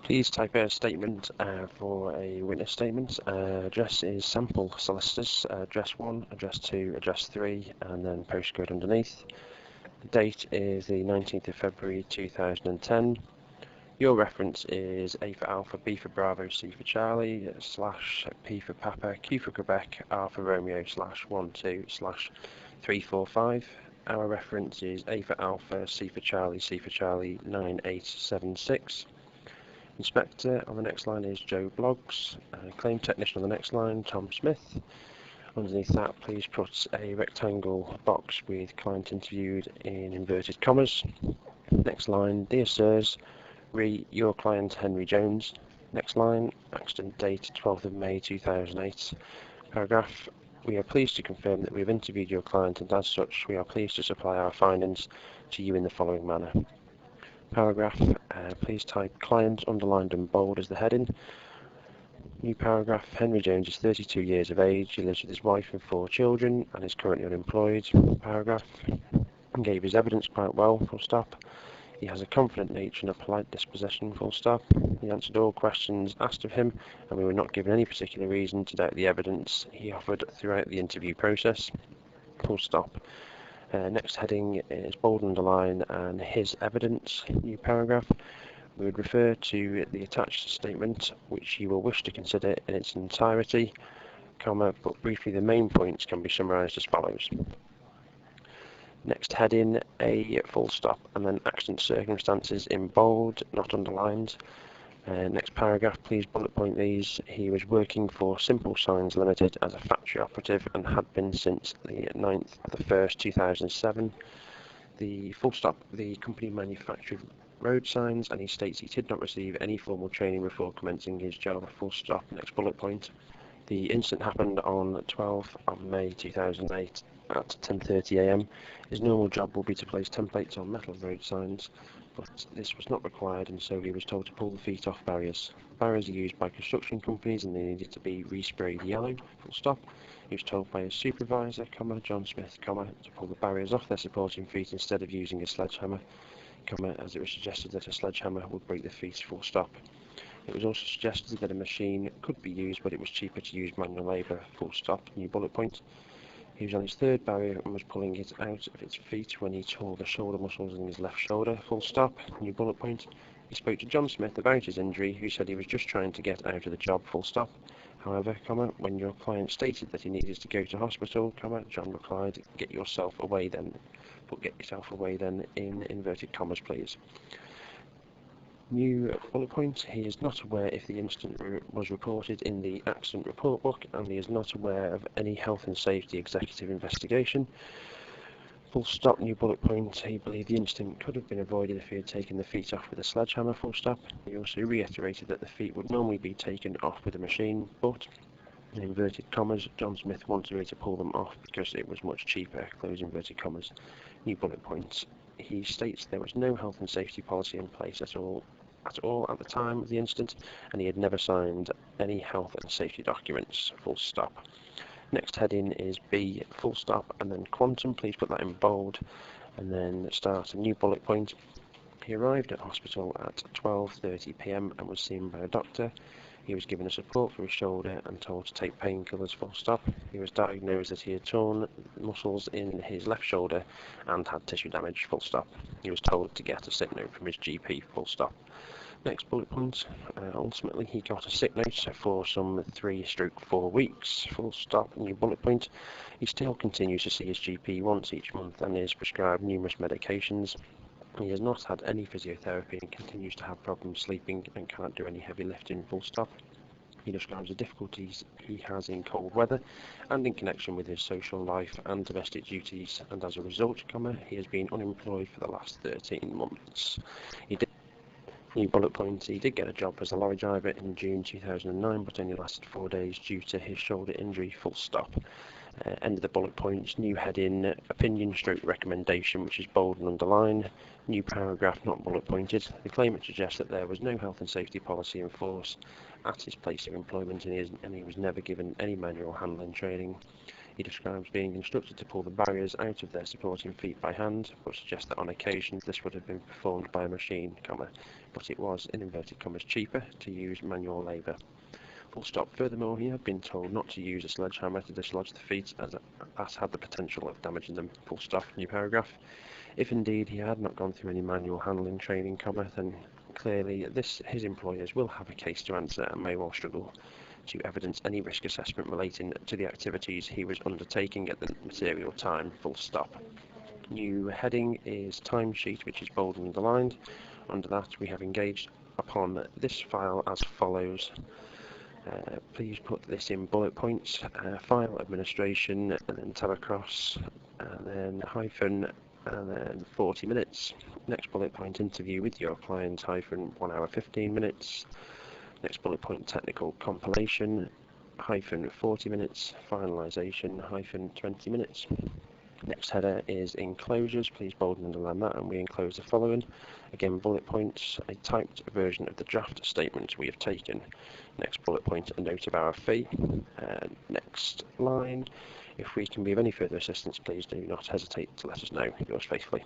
Please type a statement for a witness statement. Address is Sample Solicitors, address 1, address 2, address 3, and then postcode underneath. The date is the 19th of February 2010. Your reference is A for Alpha, B for Bravo, C for Charlie, / P for Papa, Q for Quebec, R for Romeo, /12/345. Our reference is A for Alpha, C for Charlie, 9876. Inspector on the next line is Joe Bloggs. Claim technician on the next line, Tom Smith. Underneath that, please put a rectangle box with client interviewed in inverted commas. Next line, dear sirs, re your client Henry Jones. Next line, accident date 12th of May 2008. Paragraph, we are pleased to confirm that we have interviewed your client, and as such we are pleased to supply our findings to you in the following manner. Paragraph, please type client underlined and bold as the heading. New paragraph, Henry Jones is 32 years of age, he lives with his wife and 4 children and is currently unemployed. Paragraph, gave his evidence quite well, full stop. He has a confident nature and a polite disposition, full stop. He answered all questions asked of him, and we were not given any particular reason to doubt the evidence he offered throughout the interview process, full stop. Next heading is bold underline and his evidence. New paragraph. We would refer to the attached statement, which you will wish to consider in its entirety, but briefly the main points can be summarised as follows. Next heading, A full stop, and then accident circumstances in bold, not underlined. Next paragraph, please bullet point these. He was working for Simple Signs Limited as a factory operative and had been since the 9th of the 1st, 2007. The full stop, the company manufactured road signs, and he states he did not receive any formal training before commencing his job, full stop. Next bullet point. The incident happened on 12th of May 2008 at 10:30 a.m. His normal job will be to place templates on metal road signs, but this was not required, and so he was told to pull the feet off barriers. Barriers are used by construction companies and they needed to be resprayed yellow, full stop. He was told by his supervisor, John Smith, to pull the barriers off their supporting feet instead of using a sledgehammer, as it was suggested that a sledgehammer would break the feet, full stop. It was also suggested that a machine could be used, but it was cheaper to use manual labour, full stop. New bullet point. He was on his 3rd barrier and was pulling it out of its feet when he tore the shoulder muscles in his left shoulder, full stop. New bullet point. He spoke to John Smith about his injury, who said he was just trying to get out of the job, full stop. However, when your client stated that he needed to go to hospital, John replied, get yourself away then, in inverted commas, please. New bullet point, he is not aware if the incident was reported in the accident report book, and he is not aware of any health and safety executive investigation. Full stop. New bullet point, he believed the incident could have been avoided if he had taken the feet off with a sledgehammer, full stop. He also reiterated that the feet would normally be taken off with a machine, but, in inverted commas, John Smith wanted me to pull them off because it was much cheaper, close inverted commas. New bullet point. He states there was no health and safety policy in place at all at the time of the incident, and he had never signed any health and safety documents, full stop. Next heading is B, full stop, and then quantum, please put that in bold, and then start a new bullet point. He arrived at hospital at 12:30 p.m. and was seen by a doctor. He was given a support for his shoulder and told to take painkillers, full stop. He was diagnosed that he had torn muscles in his left shoulder and had tissue damage, full stop. He was told to get a sick note from his GP, full stop. Next bullet point, ultimately he got a sick note for some 3-4 weeks, full stop. New bullet point, he still continues to see his GP once each month and is prescribed numerous medications. He has not had any physiotherapy and continues to have problems sleeping and cannot do any heavy lifting, full stop. He describes the difficulties he has in cold weather and in connection with his social life and domestic duties, and as a result, he has been unemployed for the last 13 months. New bullet point, he did get a job as a lorry driver in June 2009, but only lasted 4 days due to his shoulder injury, full stop. End of the bullet points. New heading, opinion / recommendation, which is bold and underlined. New paragraph, not bullet pointed. The claimant suggests that there was no health and safety policy in force at his place of employment, and he was never given any manual handling training. He describes being instructed to pull the barriers out of their supporting feet by hand, but suggests that on occasion this would have been performed by a machine, but it was, in inverted commas, cheaper to use manual labour. Full stop. Furthermore, he had been told not to use a sledgehammer to dislodge the feet, as that had the potential of damaging them. Full stop. New paragraph. If indeed he had not gone through any manual handling training, then clearly his employers will have a case to answer and may well struggle to evidence any risk assessment relating to the activities he was undertaking at the material time. Full stop. New heading is timesheet, which is bold and underlined. Under that, we have engaged upon this file as follows. Please put this in bullet points. File administration, and then tab across, and then hyphen, and then 40 minutes. Next bullet point, interview with your client, hyphen 1 hour 15 minutes. Next bullet point, technical compilation, hyphen 40 minutes. Finalization, hyphen 20 minutes. Next header is enclosures. Please bold and underline that, and we enclose the following. Again, bullet points, a typed version of the draft statement we have taken. Next bullet point, a note of our fee. Next line, if we can be of any further assistance, please do not hesitate to let us know. Yours faithfully.